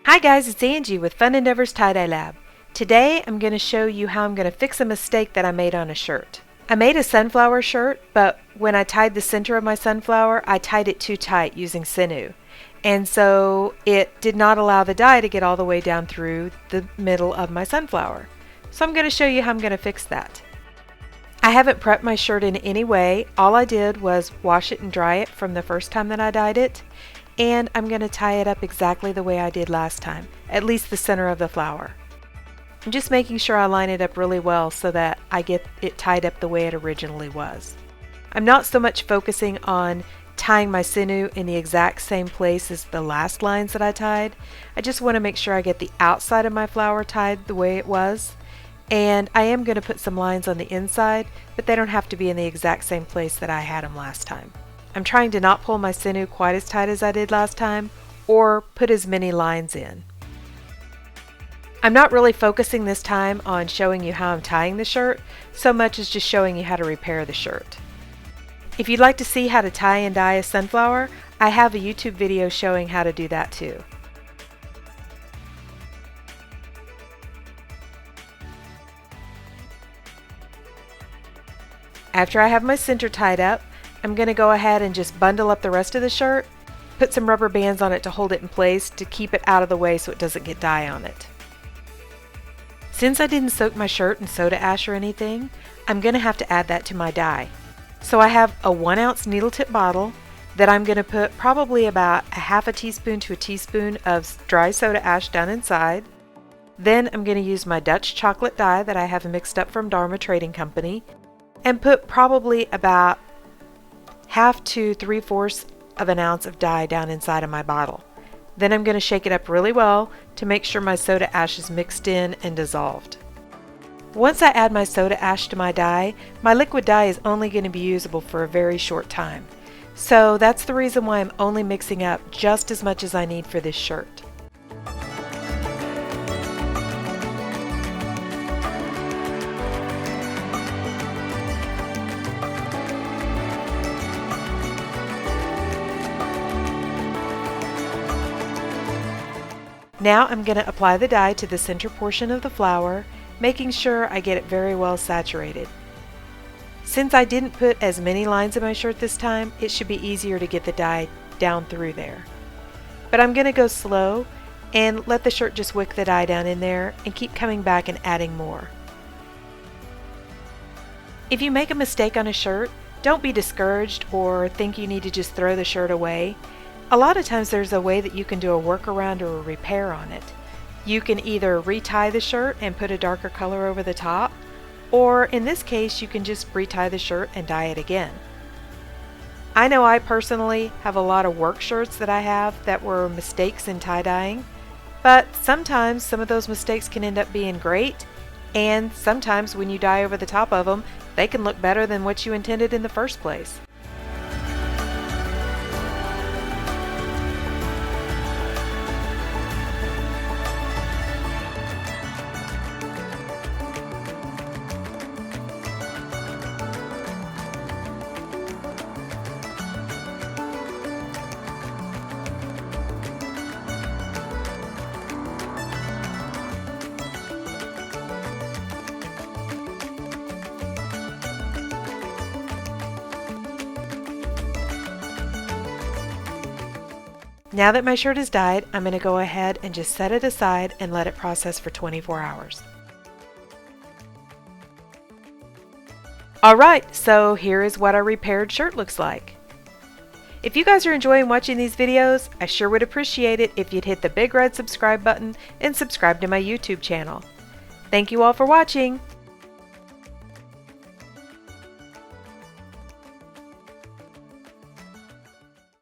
Hi guys, it's Angie with Fun Endeavors Tie-Dye Lab. Today I'm going to show you how I'm going to fix a mistake that I made on a shirt. I made a sunflower shirt, but when I tied the center of my sunflower, I tied it too tight using sinew. And so it did not allow the dye to get all the way down through the middle of my sunflower. So I'm going to show you how I'm going to fix that. I haven't prepped my shirt in any way. All I did was wash it and dry it from the first time that I dyed it. And I'm going to tie it up exactly the way I did last time, at least the center of the flower. I'm just making sure I line it up really well so that I get it tied up the way it originally was. I'm not so much focusing on tying my sinew in the exact same place as the last lines that I tied. I just want to make sure I get the outside of my flower tied the way it was. And I am going to put some lines on the inside, but they don't have to be in the exact same place that I had them last time. I'm trying to not pull my sinew quite as tight as I did last time, or put as many lines in. I'm not really focusing this time on showing you how I'm tying the shirt, so much as just showing you how to repair the shirt. If you'd like to see how to tie and dye a sunflower, I have a YouTube video showing how to do that too. After I have my center tied up, I'm going to go ahead and just bundle up the rest of the shirt, put some rubber bands on it to hold it in place to keep it out of the way so it doesn't get dye on it. Since I didn't soak my shirt in soda ash or anything, I'm going to have to add that to my dye. So I have a 1 ounce needle tip bottle that I'm going to put probably about a half a teaspoon to a teaspoon of dry soda ash down inside. Then I'm going to use my Dutch chocolate dye that I have mixed up from Dharma Trading Company and put probably about half to 3/4 of an ounce of dye down inside of my bottle. Then I'm going to shake it up really well to make sure my soda ash is mixed in and dissolved. Once I add my soda ash to my dye, my liquid dye is only going to be usable for a very short time. So that's the reason why I'm only mixing up just as much as I need for this shirt. Now I'm going to apply the dye to the center portion of the flower, making sure I get it very well saturated. Since I didn't put as many lines in my shirt this time, it should be easier to get the dye down through there. But I'm going to go slow and let the shirt just wick the dye down in there and keep coming back and adding more. If you make a mistake on a shirt, don't be discouraged or think you need to just throw the shirt away. A lot of times there's a way that you can do a workaround or a repair on it. You can either retie the shirt and put a darker color over the top, or in this case you can just retie the shirt and dye it again. I know I personally have a lot of work shirts that I have that were mistakes in tie-dyeing, but sometimes some of those mistakes can end up being great, and sometimes when you dye over the top of them, they can look better than what you intended in the first place. Now that my shirt is dyed, I'm going to go ahead and just set it aside and let it process for 24 hours. Alright, so here is what our repaired shirt looks like. If you guys are enjoying watching these videos, I sure would appreciate it if you'd hit the big red subscribe button and subscribe to my YouTube channel. Thank you all for watching!